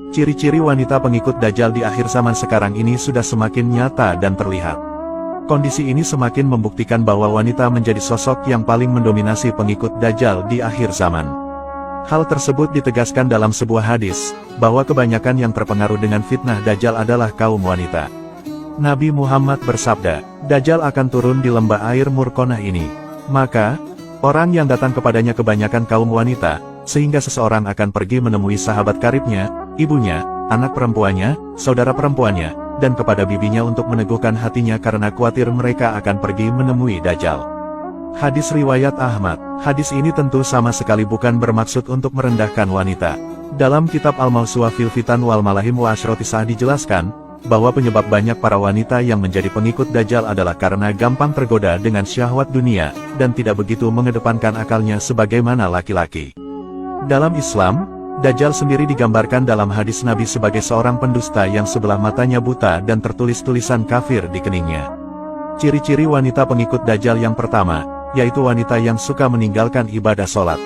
Ciri-ciri wanita pengikut Dajjal di akhir zaman sekarang ini sudah semakin nyata dan terlihat. Kondisi ini semakin membuktikan bahwa wanita menjadi sosok yang paling mendominasi pengikut Dajjal di akhir zaman. Hal tersebut ditegaskan dalam sebuah hadis, bahwa kebanyakan yang terpengaruh dengan fitnah Dajjal adalah kaum wanita. Nabi Muhammad bersabda, Dajjal akan turun di lembah air Murkonah ini. Maka, orang yang datang kepadanya kebanyakan kaum wanita, sehingga seseorang akan pergi menemui sahabat karibnya, ibunya, anak perempuannya, saudara perempuannya, dan kepada bibinya untuk meneguhkan hatinya karena khawatir mereka akan pergi menemui Dajjal. Hadis riwayat Ahmad. Hadis ini tentu sama sekali bukan bermaksud untuk merendahkan wanita. Dalam kitab Al-Mawsu'ah fil Fitan wal Malahim wa Asyratisah dijelaskan, bahwa penyebab banyak para wanita yang menjadi pengikut Dajjal adalah karena gampang tergoda dengan syahwat dunia, dan tidak begitu mengedepankan akalnya sebagaimana laki-laki. Dalam Islam, Dajjal sendiri digambarkan dalam hadis Nabi sebagai seorang pendusta yang sebelah matanya buta dan tertulis tulisan kafir di keningnya. Ciri-ciri wanita pengikut Dajjal yang pertama, yaitu wanita yang suka meninggalkan ibadah sholat.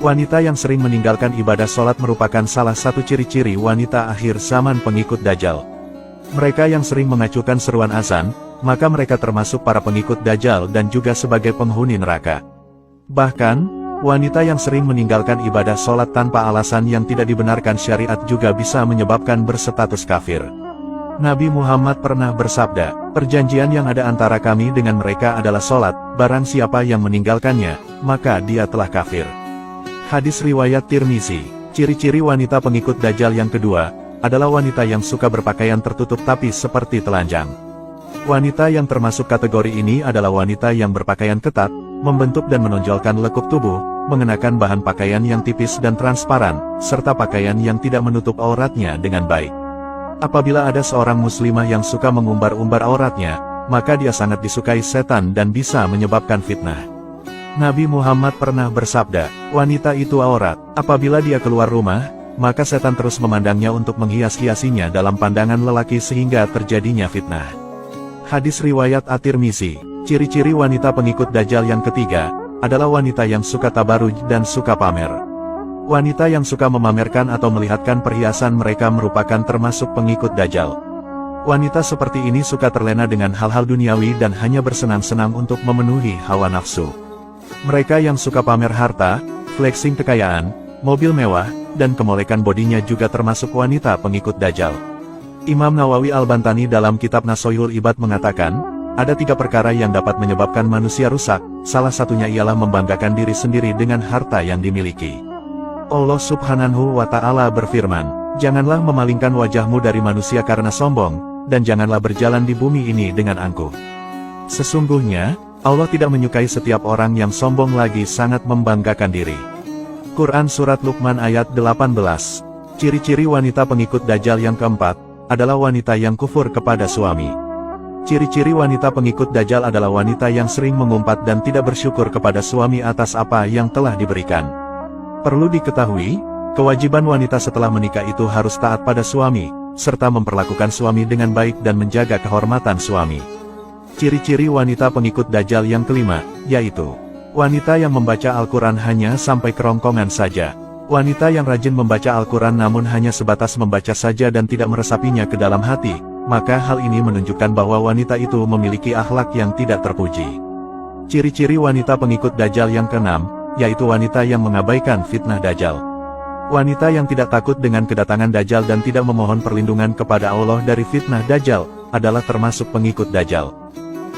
Wanita yang sering meninggalkan ibadah sholat merupakan salah satu ciri-ciri wanita akhir zaman pengikut Dajjal. Mereka yang sering mengacukan seruan azan, maka mereka termasuk para pengikut Dajjal dan juga sebagai penghuni neraka. Bahkan, wanita yang sering meninggalkan ibadah sholat tanpa alasan yang tidak dibenarkan syariat juga bisa menyebabkan berstatus kafir. Nabi Muhammad pernah bersabda, perjanjian yang ada antara kami dengan mereka adalah sholat, barang siapa yang meninggalkannya, maka dia telah kafir. Hadis riwayat Tirmizi. Ciri-ciri wanita pengikut Dajjal yang kedua, adalah wanita yang suka berpakaian tertutup tapi seperti telanjang. Wanita yang termasuk kategori ini adalah wanita yang berpakaian ketat, membentuk dan menonjolkan lekuk tubuh, mengenakan bahan pakaian yang tipis dan transparan, serta pakaian yang tidak menutup auratnya dengan baik. Apabila ada seorang muslimah yang suka mengumbar-umbar auratnya, maka dia sangat disukai setan dan bisa menyebabkan fitnah. Nabi Muhammad pernah bersabda, wanita itu aurat, apabila dia keluar rumah, maka setan terus memandangnya untuk menghias-hiasinya dalam pandangan lelaki sehingga terjadinya fitnah. Hadis riwayat At-Tirmizi. Ciri-ciri wanita pengikut Dajjal yang ketiga, adalah wanita yang suka tabaruj dan suka pamer. Wanita yang suka memamerkan atau melihatkan perhiasan mereka merupakan termasuk pengikut Dajjal. Wanita seperti ini suka terlena dengan hal-hal duniawi dan hanya bersenang-senang untuk memenuhi hawa nafsu. Mereka yang suka pamer harta, flexing kekayaan, mobil mewah, dan kemolekan bodinya juga termasuk wanita pengikut Dajjal. Imam Nawawi Al-Bantani dalam kitab Nasoihul Ibad mengatakan, ada 3 perkara yang dapat menyebabkan manusia rusak, salah satunya ialah membanggakan diri sendiri dengan harta yang dimiliki. Allah Subhanahu wa Ta'ala berfirman, janganlah memalingkan wajahmu dari manusia karena sombong, dan janganlah berjalan di bumi ini dengan angkuh. Sesungguhnya, Allah tidak menyukai setiap orang yang sombong lagi sangat membanggakan diri. Quran Surat Luqman ayat 18. Ciri-ciri wanita pengikut Dajjal yang keempat, adalah wanita yang kufur kepada suami. Ciri-ciri wanita pengikut Dajjal adalah wanita yang sering mengumpat dan tidak bersyukur kepada suami atas apa yang telah diberikan. Perlu diketahui, kewajiban wanita setelah menikah itu harus taat pada suami, serta memperlakukan suami dengan baik dan menjaga kehormatan suami. Ciri-ciri wanita pengikut Dajjal yang kelima, yaitu wanita yang membaca Al-Quran hanya sampai kerongkongan saja. Wanita yang rajin membaca Al-Quran namun hanya sebatas membaca saja dan tidak meresapinya ke dalam hati, maka hal ini menunjukkan bahwa wanita itu memiliki akhlak yang tidak terpuji. Ciri-ciri wanita pengikut Dajjal yang keenam, yaitu wanita yang mengabaikan fitnah Dajjal. Wanita yang tidak takut dengan kedatangan Dajjal dan tidak memohon perlindungan kepada Allah dari fitnah Dajjal, adalah termasuk pengikut Dajjal.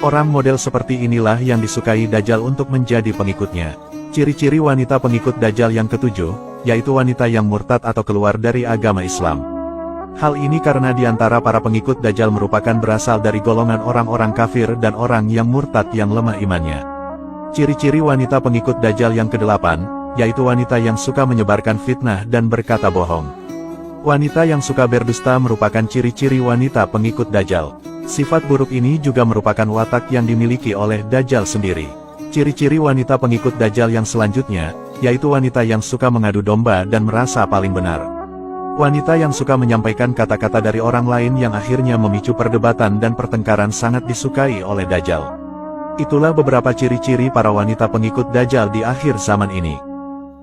Orang model seperti inilah yang disukai Dajjal untuk menjadi pengikutnya. Ciri-ciri wanita pengikut Dajjal yang ketujuh, yaitu wanita yang murtad atau keluar dari agama Islam. Hal ini karena di antara para pengikut Dajjal merupakan berasal dari golongan orang-orang kafir dan orang yang murtad yang lemah imannya. Ciri-ciri wanita pengikut Dajjal yang kedelapan, yaitu wanita yang suka menyebarkan fitnah dan berkata bohong. Wanita yang suka berdusta merupakan ciri-ciri wanita pengikut Dajjal. Sifat buruk ini juga merupakan watak yang dimiliki oleh Dajjal sendiri. Ciri-ciri wanita pengikut Dajjal yang selanjutnya, yaitu wanita yang suka mengadu domba dan merasa paling benar. Wanita yang suka menyampaikan kata-kata dari orang lain yang akhirnya memicu perdebatan dan pertengkaran sangat disukai oleh Dajjal. Itulah beberapa ciri-ciri para wanita pengikut Dajjal di akhir zaman ini.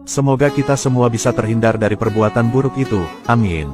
Semoga kita semua bisa terhindar dari perbuatan buruk itu, amin.